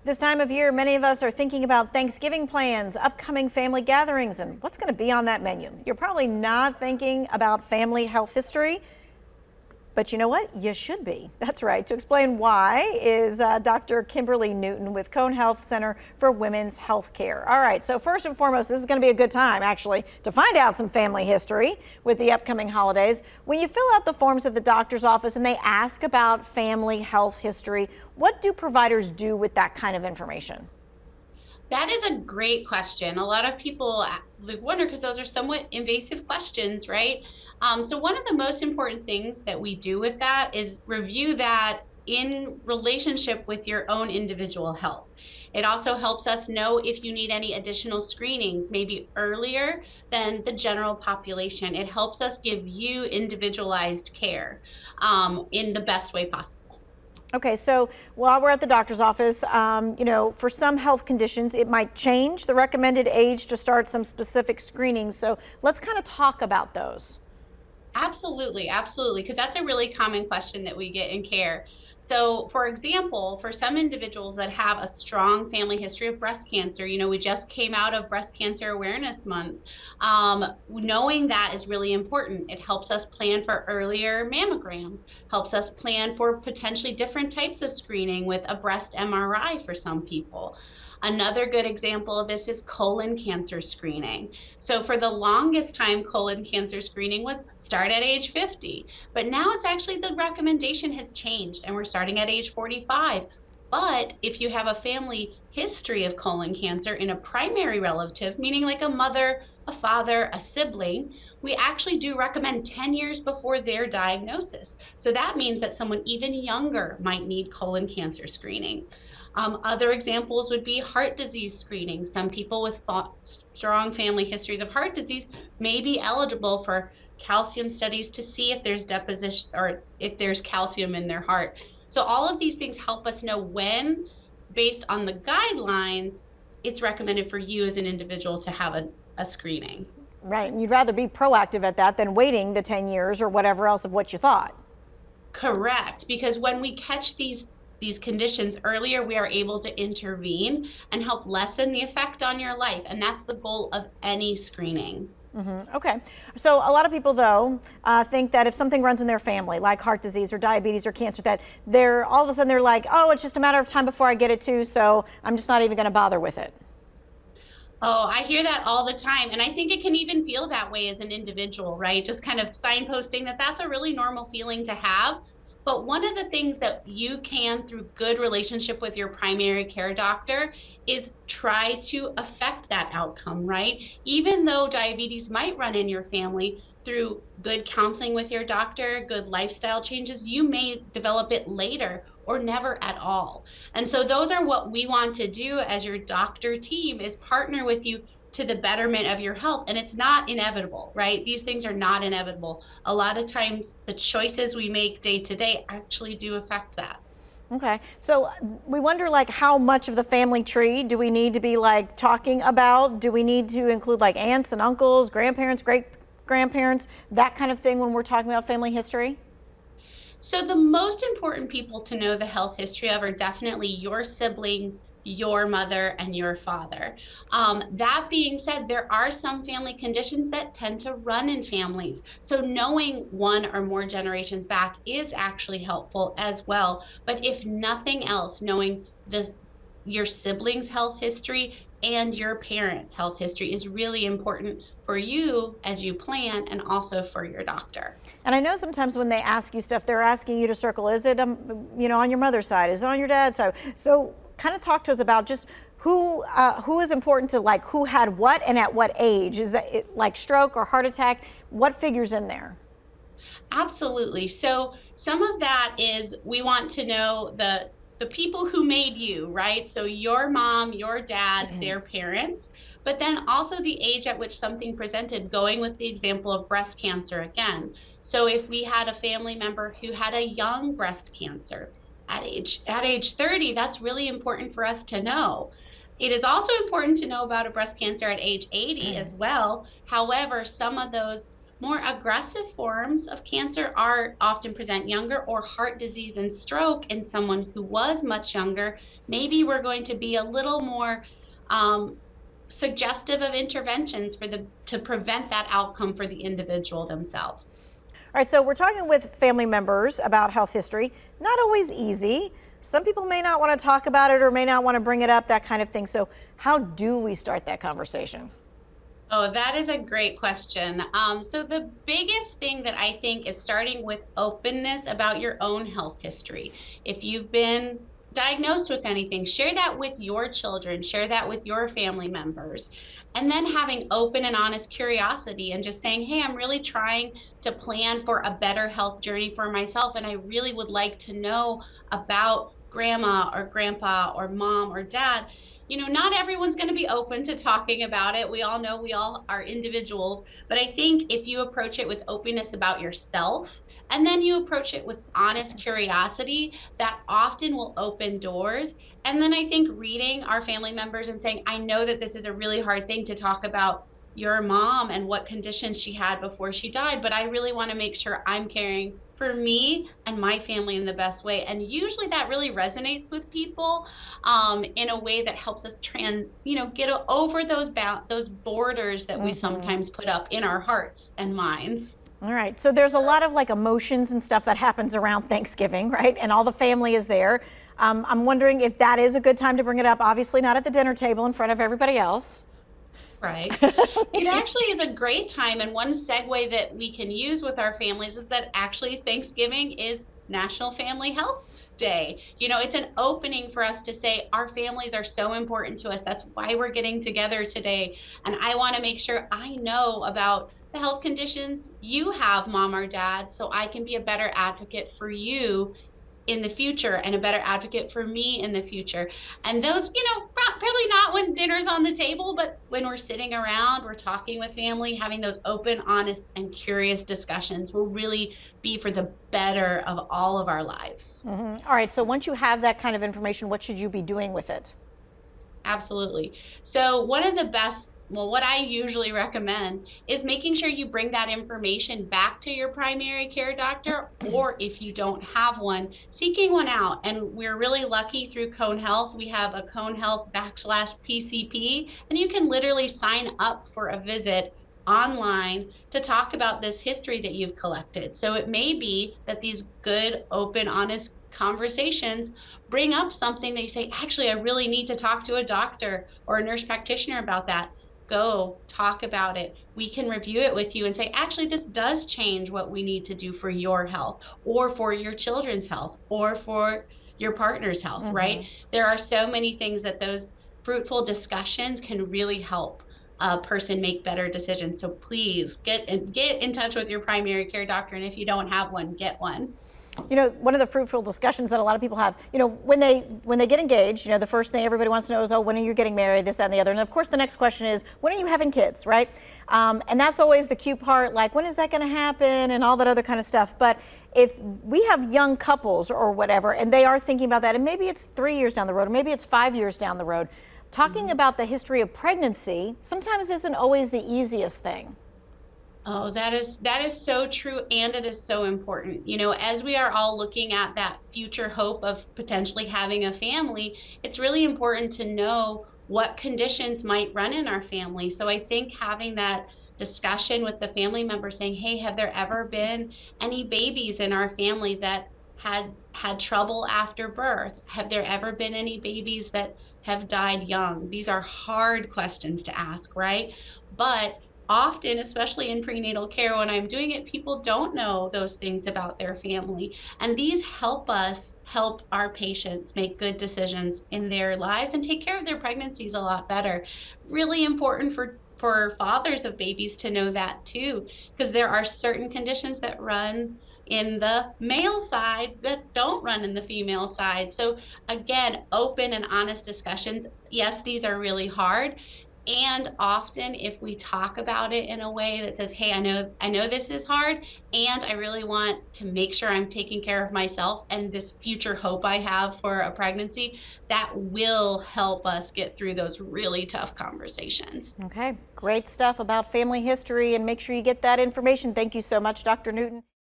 This time of year, many of us are thinking about Thanksgiving plans, upcoming family gatherings, and what's going to be on that menu. You're probably not thinking about family health history, but you know what? You should be. That's right. To explain why is Dr. Kimberly Newton with Cone Health Center for Women's Health Care. All right, so first and foremost, this is going to be a good time, actually, to find out some family history with the upcoming holidays. When you fill out the forms at the doctor's office and they ask about family health history, what do providers do with that kind of information? That is a great question. A lot of people wonder because those are somewhat invasive questions, right? So one of the most important things that we do with that is review that in relationship with your own individual health. It also helps us know if you need any additional screenings, maybe earlier than the general population. It helps us give you individualized care in the best way possible. Okay, so while we're at the doctor's office, for some health conditions, it might change the recommended age to start some specific screenings. So let's kind of talk about those. Absolutely, absolutely, because that's a really common question that we get in care. So, for example, for some individuals that have a strong family history of breast cancer, we just came out of Breast Cancer Awareness Month. Knowing that is really important. It helps us plan for earlier mammograms, helps us plan for potentially different types of screening with a breast MRI for some people. Another good example of this is colon cancer screening. So for the longest time, colon cancer screening was start at age 50, but now it's actually the recommendation has changed and we're starting at age 45. But if you have a family history of colon cancer in a primary relative, meaning like a mother, a father, a sibling, we actually do recommend 10 years before their diagnosis. So that means that someone even younger might need colon cancer screening. Other examples would be heart disease screening. Some people with strong family histories of heart disease may be eligible for calcium studies to see if there's deposition or if there's calcium in their heart. So all of these things help us know when, based on the guidelines, it's recommended for you as an individual to have a screening. Right, and you'd rather be proactive at that than waiting the 10 years or whatever else of what you thought. Correct, because when we catch these conditions earlier, we are able to intervene and help lessen the effect on your life. And that's the goal of any screening. Okay. So a lot of people, though, think that if something runs in their family, like heart disease or diabetes or cancer, that they're all of a sudden they're like, oh, it's just a matter of time before I get it too, so I'm just not even going to bother with it. Oh, I hear that all the time. And I think it can even feel that way as an individual, right? Just kind of signposting that that's a really normal feeling to have. But one of the things that you can, through good relationship with your primary care doctor, is try to affect that outcome, right? Even though diabetes might run in your family, through good counseling with your doctor, good lifestyle changes, you may develop it later or never at all. And so those are what we want to do as your doctor team, is partner with you to the betterment of your health. And it's not inevitable, right? These things are not inevitable. A lot of times the choices we make day to day actually do affect that. Okay, so we wonder, like, how much of the family tree do we need to be like talking about? Do we need to include like aunts and uncles, grandparents, great grandparents, that kind of thing when we're talking about family history? So the most important people to know the health history of are definitely your siblings, your mother, and your father. That being said, there are some family conditions that tend to run in families. So knowing one or more generations back is actually helpful as well. But if nothing else, knowing your siblings' health history and your parents' health history is really important for you as you plan, and also for your doctor. And I know sometimes when they ask you stuff, they're asking you to circle, is it, on your mother's side? Is it on your dad's side? So kind of talk to us about just who is important to, like, who had what and at what age. Is that like stroke or heart attack? What figures in there? Absolutely. So some of that is, we want to know the people who made you, right? So your mom, your dad, their parents, but then also the age at which something presented, going with the example of breast cancer again. So if we had a family member who had a young breast cancer at age 30, that's really important for us to know. It is also important to know about a breast cancer at age 80 as well. However, some of those More aggressive forms of cancer are often present younger, or heart disease and stroke in someone who was much younger. Maybe we're going to be a little more um, suggestive of interventions for the to prevent that outcome for the individual themselves. All right, so we're talking with family members about health history. Not always easy. Some people may not want to talk about it or may not want to bring it up, that kind of thing. So how do we start that conversation? Oh, that is a great question. So the biggest thing that I think is starting with openness about your own health history. If you've been diagnosed with anything, share that with your children, share that with your family members, and then having open and honest curiosity and just saying, hey, I'm really trying to plan for a better health journey for myself, and I really would like to know about grandma or grandpa or mom or dad. Not everyone's going to be open to talking about it. We all know we all are individuals. But I think if you approach it with openness about yourself, and then you approach it with honest curiosity, that often will open doors. And then I think reading our family members and saying, I know that this is a really hard thing to talk about your mom and what conditions she had before she died, but I really want to make sure I'm caring for me and my family in the best way. And usually that really resonates with people in a way that helps us get over those borders that we sometimes put up in our hearts and minds. All right, so there's a lot of like emotions and stuff that happens around Thanksgiving, right? And all the family is there. I'm wondering if that is a good time to bring it up. Obviously, not at the dinner table in front of everybody else. Right. It actually is a great time. And one segue that we can use with our families is that actually Thanksgiving is National Family Health Day. It's an opening for us to say our families are so important to us. That's why we're getting together today. And I want to make sure I know about the health conditions you have, mom or dad, so I can be a better advocate for you in the future and a better advocate for me in the future. And those, probably not when dinner's on the table, but when we're sitting around, we're talking with family, having those open, honest, and curious discussions will really be for the better of all of our lives. All right, so once you have that kind of information, what should you be doing with it? Absolutely. So one of the best, well, what I usually recommend is making sure you bring that information back to your primary care doctor, or if you don't have one, seeking one out. And we're really lucky through Cone Health. We have a Cone Health /PCP, and you can literally sign up for a visit online to talk about this history that you've collected. So it may be that these good, open, honest conversations bring up something that you say, actually, I really need to talk to a doctor or a nurse practitioner about that. Go talk about it. We can review it with you and say, actually, this does change what we need to do for your health or for your children's health or for your partner's health, right? There are so many things that those fruitful discussions can really help a person make better decisions. So please get in touch with your primary care doctor. And if you don't have one, get one. One of the fruitful discussions that a lot of people have, when they get engaged, the first thing everybody wants to know is, oh, when are you getting married, this, that, and the other. And of course, the next question is, when are you having kids, right? And that's always the cute part, like, when is that going to happen and all that other kind of stuff. But if we have young couples or whatever, and they are thinking about that, and maybe it's 3 years down the road, or maybe it's 5 years down the road, talking about the history of pregnancy sometimes isn't always the easiest thing. Oh, that is so true, and it is so important. As we are all looking at that future hope of potentially having a family, it's really important to know what conditions might run in our family. So I think having that discussion with the family member saying, hey, have there ever been any babies in our family that had trouble after birth? Have there ever been any babies that have died young? These are hard questions to ask, right? But often, especially in prenatal care, when I'm doing it, people don't know those things about their family. And these help us help our patients make good decisions in their lives and take care of their pregnancies a lot better. Really important for fathers of babies to know that too, because there are certain conditions that run in the male side that don't run in the female side. So again, open and honest discussions. Yes, these are really hard. And often if we talk about it in a way that says, hey, I know this is hard, and I really want to make sure I'm taking care of myself and this future hope I have for a pregnancy, that will help us get through those really tough conversations. Okay, great stuff about family history, and make sure you get that information. Thank you so much, Dr. Newton.